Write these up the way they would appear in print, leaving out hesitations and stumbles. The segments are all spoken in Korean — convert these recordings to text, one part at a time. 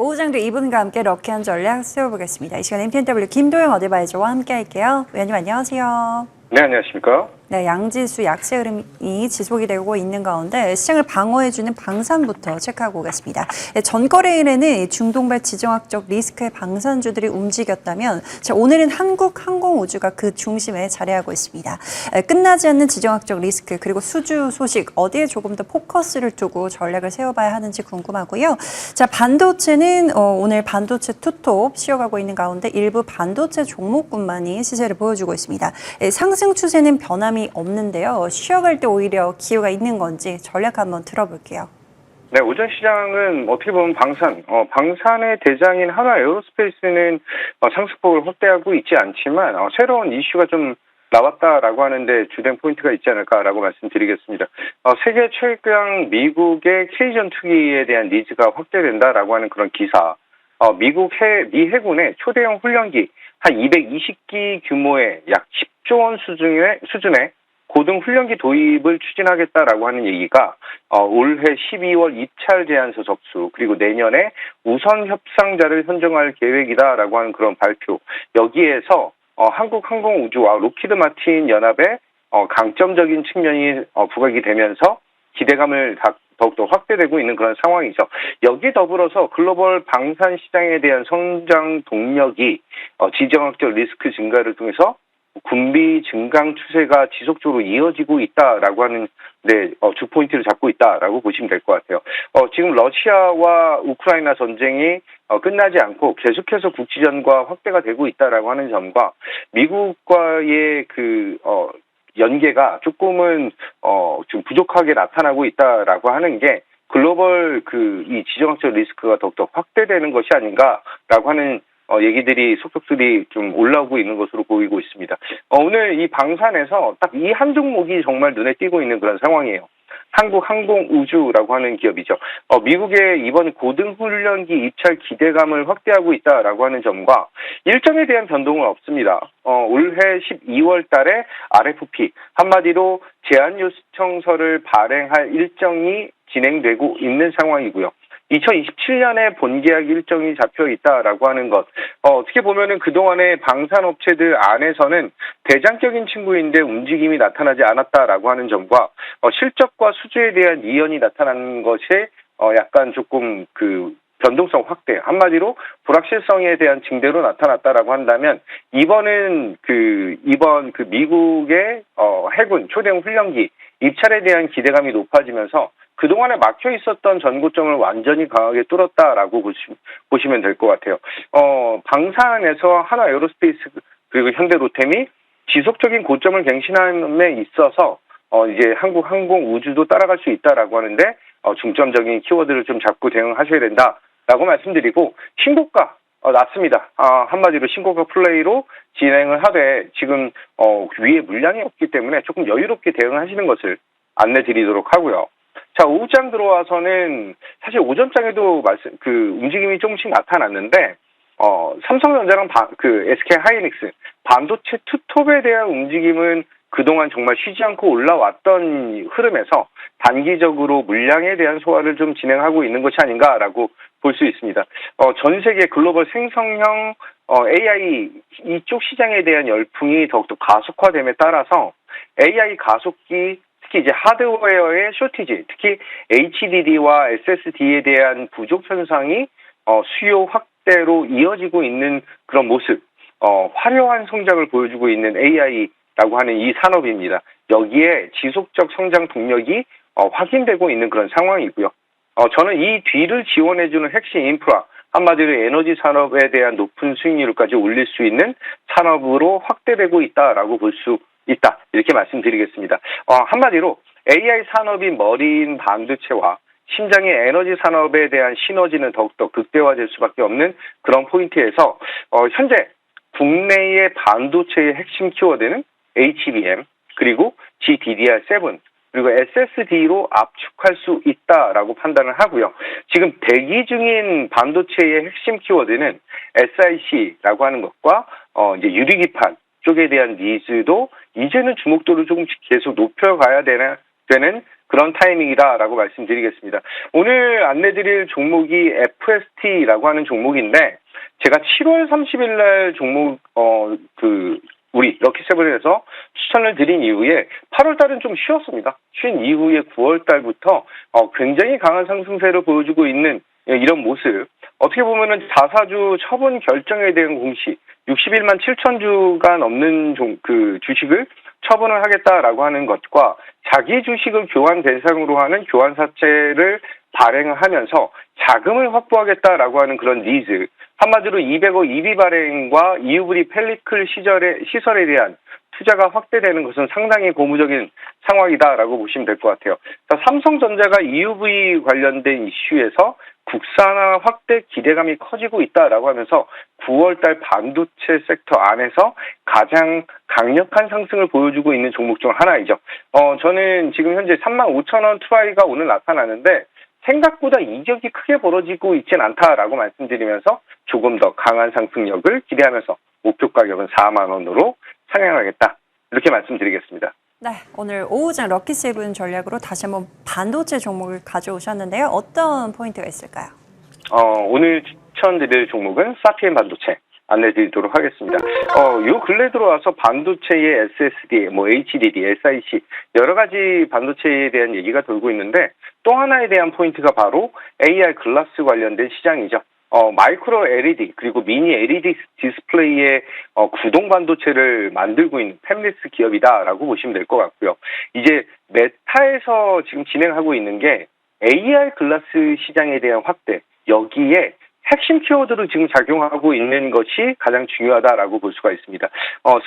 오후장도 이분과 함께 럭키한 전략 세워보겠습니다. 이 시간 MTNW 김도영 어드바이저와 함께 할게요. 위원님 안녕하세요. 네, 안녕하십니까? 네, 양지수 약세 흐름이 지속이 되고 있는 가운데 시장을 방어해주는 방산부터 체크하고 오겠습니다. 전거래일에는 중동발 지정학적 리스크의 방산주들이 움직였다면 오늘은 한국항공우주가 그 중심에 자리하고 있습니다. 끝나지 않는 지정학적 리스크 그리고 수주 소식 어디에 조금 더 포커스를 두고 전략을 세워봐야 하는지 궁금하고요. 자, 반도체는 오늘 반도체 투톱 쉬어가고 있는 가운데 일부 반도체 종목군만이 시세를 보여주고 있습니다. 상승 추세는 변함이 없는데요. 쉬어갈 때 오히려 기회가 있는 건지 전략 한번 들어볼게요. 네, 오전 시장은 어떻게 보면 방산의 대장인 한화 에어로스페이스는 상승폭을 확대하고 있지 않지만 새로운 이슈가 좀 나왔다라고 하는데 주된 포인트가 있지 않을까라고 말씀드리겠습니다. 세계 최강 미국의 K전 투기에 대한 니즈가 확대된다라고 하는 그런 기사. 미 해군의 초대형 훈련기 한 220기 규모의 약 10조 원 수준의 고등 훈련기 도입을 추진하겠다라고 하는 얘기가 올해 12월 입찰 제안서 접수 그리고 내년에 우선 협상자를 선정할 계획이다라고 하는 그런 발표. 여기에서 한국항공우주와 로키드 마틴 연합의 강점적인 측면이 부각이 되면서 기대감을 더욱더 확대되고 있는 그런 상황이죠. 여기에 더불어서 글로벌 방산 시장에 대한 성장 동력이 지정학적 리스크 증가를 통해서 군비 증강 추세가 지속적으로 이어지고 있다라고 하는 주 포인트를 잡고 있다라고 보시면 될 것 같아요. 지금 러시아와 우크라이나 전쟁이 끝나지 않고 계속해서 국지전과 확대가 되고 있다라고 하는 점과 미국과의 연계가 조금은 좀 부족하게 나타나고 있다라고 하는 게 글로벌 이 지정학적 리스크가 더욱더 확대되는 것이 아닌가라고 하는 얘기들이 속속들이 좀 올라오고 있는 것으로 보이고 있습니다. 오늘 이 방산에서 딱 이 한 종목이 정말 눈에 띄고 있는 그런 상황이에요. 한국항공우주라고 하는 기업이죠. 미국의 이번 고등훈련기 입찰 기대감을 확대하고 있다라고 하는 점과 일정에 대한 변동은 없습니다. 올해 12월 달에 RFP, 한마디로 제안 요청서를 발행할 일정이 진행되고 있는 상황이고요. 2027년에 본계약 일정이 잡혀 있다라고 하는 것. 어떻게 보면은 그동안의 방산업체들 안에서는 대장격인 친구인데 움직임이 나타나지 않았다라고 하는 점과 실적과 수주에 대한 이연이 나타나는 것이 약간 조금 변동성 확대, 한마디로 불확실성에 대한 징대로 나타났다라고 한다면 이번 미국의 해군 초대형 훈련기 입찰에 대한 기대감이 높아지면서 그동안에 막혀 있었던 전고점을 완전히 강하게 뚫었다라고 보시면 될 것 같아요. 방산에서 한화 에어로스페이스 그리고 현대로템이 지속적인 고점을 갱신함에 있어서 이제 한국항공우주도 따라갈 수 있다라고 하는데 중점적인 키워드를 좀 잡고 대응하셔야 된다라고 말씀드리고 신고가 낮습니다. 한마디로 신고가 플레이로 진행을 하되 지금 위에 물량이 없기 때문에 조금 여유롭게 대응하시는 것을 안내드리도록 하고요. 자, 오후장 들어와서는 사실 오전장에도 움직임이 조금씩 나타났는데, 삼성전자랑 SK 하이닉스, 반도체 투톱에 대한 움직임은 그동안 정말 쉬지 않고 올라왔던 흐름에서 단기적으로 물량에 대한 소화를 좀 진행하고 있는 것이 아닌가라고 볼 수 있습니다. 전 세계 글로벌 생성형 AI 이쪽 시장에 대한 열풍이 더욱더 가속화됨에 따라서 AI 가속기 특히 이제 하드웨어의 쇼티지, 특히 HDD와 SSD에 대한 부족 현상이 수요 확대로 이어지고 있는 그런 모습, 화려한 성장을 보여주고 있는 AI라고 하는 이 산업입니다. 여기에 지속적 성장 동력이 확인되고 있는 그런 상황이고요. 저는 이 뒤를 지원해주는 핵심 인프라, 한마디로 에너지 산업에 대한 높은 수익률까지 올릴 수 있는 산업으로 확대되고 있다라고 볼 수 있다. 이렇게 말씀드리겠습니다. 한마디로 AI 산업이 머리인 반도체와 심장의 에너지 산업에 대한 시너지는 더욱더 극대화될 수밖에 없는 그런 포인트에서 현재 국내의 반도체의 핵심 키워드는 HBM 그리고 GDDR7 그리고 SSD로 압축할 수 있다라고 판단을 하고요. 지금 대기 중인 반도체의 핵심 키워드는 SiC라고 하는 것과 이제 유리기판 쪽에 대한 니즈도 이제는 주목도를 조금씩 계속 높여가야 되는 그런 타이밍이다라고 말씀드리겠습니다. 오늘 안내드릴 종목이 FST라고 하는 종목인데 제가 7월 30일 날 종목 우리 럭키세븐에서 추천을 드린 이후에 8월 달은 좀 쉬었습니다. 쉰 이후에 9월 달부터 굉장히 강한 상승세를 보여주고 있는 이런 모습. 어떻게 보면은 자사주 처분 결정에 대한 공시 61만 7천 주가 넘는 주식을 처분을 하겠다라고 하는 것과 자기 주식을 교환 대상으로 하는 교환사채를 발행하면서 자금을 확보하겠다라고 하는 그런 니즈. 한마디로 200억 EB 발행과 EUV 펠리클 시설에 대한 투자가 확대되는 것은 상당히 고무적인 상황이다라고 보시면 될 것 같아요. 삼성전자가 EUV 관련된 이슈에서 국산화 확대 기대감이 커지고 있다라고 하면서 9월달 반도체 섹터 안에서 가장 강력한 상승을 보여주고 있는 종목 중 하나이죠. 저는 지금 현재 35,000원 트라이가 오늘 나타나는데 생각보다 이격이 크게 벌어지고 있진 않다라고 말씀드리면서 조금 더 강한 상승력을 기대하면서 목표 가격은 4만 원으로 상향하겠다. 이렇게 말씀드리겠습니다. 네, 오늘 오후장 럭키세븐 전략으로 다시 한번 반도체 종목을 가져오셨는데요. 어떤 포인트가 있을까요? 오늘 추천드릴 종목은 사피엔 반도체 안내드리도록 하겠습니다. 요 근래 들어와서 반도체의 SSD, HDD, SiC 여러 가지 반도체에 대한 얘기가 돌고 있는데 또 하나에 대한 포인트가 바로 AR 글라스 관련된 시장이죠. 마이크로 LED 그리고 미니 LED 디스플레이의 구동 반도체를 만들고 있는 팹리스 기업이다라고 보시면 될 것 같고요. 이제 메타에서 지금 진행하고 있는 게 AR 글라스 시장에 대한 확대, 여기에 핵심 키워드로 지금 작용하고 있는 것이 가장 중요하다라고 볼 수가 있습니다.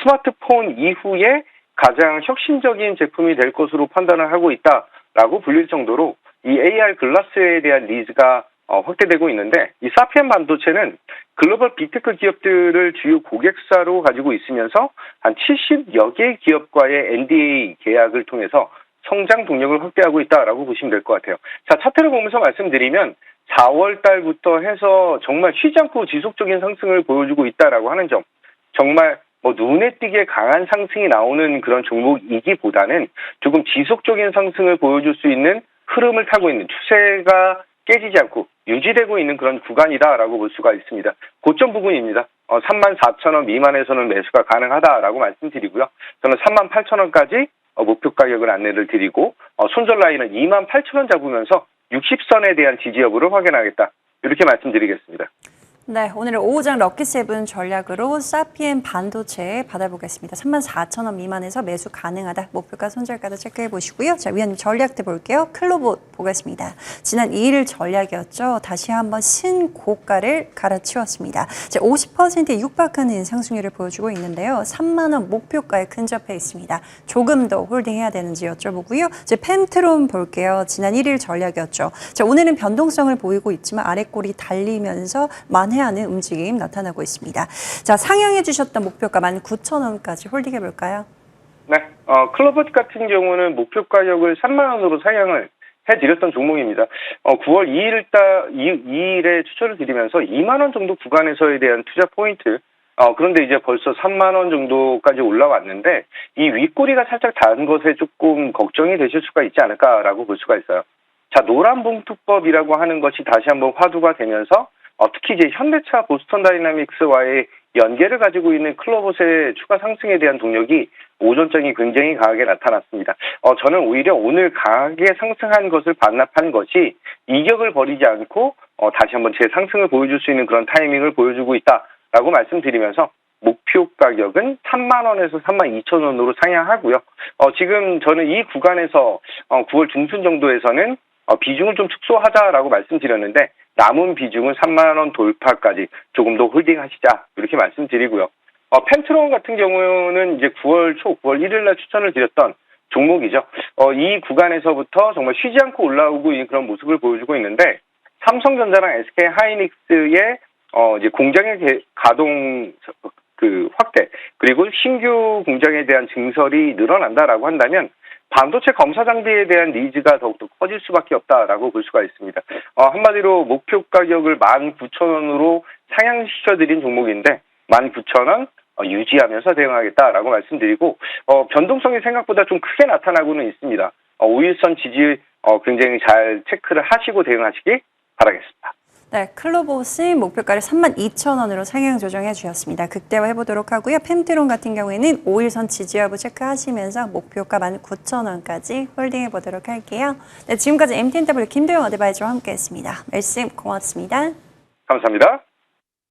스마트폰 이후에 가장 혁신적인 제품이 될 것으로 판단을 하고 있다라고 불릴 정도로 이 AR 글라스에 대한 니즈가 확대되고 있는데 이 사피엔 반도체는 글로벌 빅테크 기업들을 주요 고객사로 가지고 있으면서 한 70여 개 기업과의 NDA 계약을 통해서 성장 동력을 확대하고 있다라고 보시면 될 것 같아요. 자, 차트를 보면서 말씀드리면 4월 달부터 해서 정말 쉬지 않고 지속적인 상승을 보여주고 있다라고 하는 점, 정말 눈에 띄게 강한 상승이 나오는 그런 종목이기보다는 조금 지속적인 상승을 보여줄 수 있는 흐름을 타고 있는 추세가 깨지지 않고 유지되고 있는 그런 구간이다라고 볼 수가 있습니다. 고점 부분입니다. 34,000원 미만에서는 매수가 가능하다라고 말씀드리고요. 저는 38,000원까지 목표 가격을 안내를 드리고 손절 라인은 28,000원 잡으면서 60선에 대한 지지 여부를 확인하겠다. 이렇게 말씀드리겠습니다. 네, 오늘 오후장 럭키세븐 전략으로 사피엔 반도체 받아보겠습니다. 34,000원 미만에서 매수 가능하다. 목표가 손절가도 체크해 보시고요. 자, 위원님 전략도 볼게요. 클로봇 보겠습니다. 지난 2일 전략이었죠. 다시 한번 신고가를 갈아치웠습니다. 50%에 육박하는 상승률을 보여주고 있는데요. 3만 원 목표가에 근접해 있습니다. 조금 더 홀딩해야 되는지 여쭤보고요. 이제 펜트론 볼게요. 지난 1일 전략이었죠. 자, 오늘은 변동성을 보이고 있지만 아래꼬리 달리면서 만회하는 움직임 나타나고 있습니다. 자, 상향해 주셨던 목표가 19,000원까지 홀딩해 볼까요? 네, 클로봇 같은 경우는 목표 가격을 3만 원으로 상향을 해드렸던 종목입니다. 9월 2일에 추천을 드리면서 2만 원 정도 구간에서에 대한 투자 포인트. 그런데 이제 벌써 3만 원 정도까지 올라왔는데 이 윗꼬리가 살짝 닿은 것에 조금 걱정이 되실 수가 있지 않을까라고 볼 수가 있어요. 자, 노란 봉투법이라고 하는 것이 다시 한번 화두가 되면서 특히 이제 현대차 보스턴 다이나믹스와의 연계를 가지고 있는 클로봇의 추가 상승에 대한 동력이 오전장이 굉장히 강하게 나타났습니다. 저는 오히려 오늘 강하게 상승한 것을 반납한 것이 이격을 벌이지 않고 다시 한번 제 상승을 보여줄 수 있는 그런 타이밍을 보여주고 있다라고 말씀드리면서 목표 가격은 3만 원에서 3만 2천 원으로 상향하고요. 지금 저는 이 구간에서 9월 중순 정도에서는 비중을 좀 축소하자라고 말씀드렸는데 남은 비중은 3만 원 돌파까지 조금 더 홀딩하시자 이렇게 말씀드리고요. 펜트론 같은 경우는 이제 9월 1일 날 추천을 드렸던 종목이죠. 이 구간에서부터 정말 쉬지 않고 올라오고 있는 그런 모습을 보여주고 있는데 삼성전자랑 SK 하이닉스의 이제 공장의 가동 확대 그리고 신규 공장에 대한 증설이 늘어난다라고 한다면 반도체 검사 장비에 대한 니즈가 더욱더 커질 수밖에 없다라고 볼 수가 있습니다. 한마디로 목표 가격을 19,000원으로 상향시켜드린 종목인데 19,000원 유지하면서 대응하겠다라고 말씀드리고 변동성이 생각보다 좀 크게 나타나고는 있습니다. 5일선 지지 굉장히 잘 체크를 하시고 대응하시기 바라겠습니다. 네, 클로봇이 목표가를 32,000원으로 상향 조정해 주셨습니다. 극대화해 보도록 하고요. 펜트론 같은 경우에는 5일선 지지 여부 체크하시면서 목표가 19,000원까지 홀딩해 보도록 할게요. 네, 지금까지 MTNW 김도영 어드바이저와 함께했습니다. 말씀 고맙습니다. 감사합니다.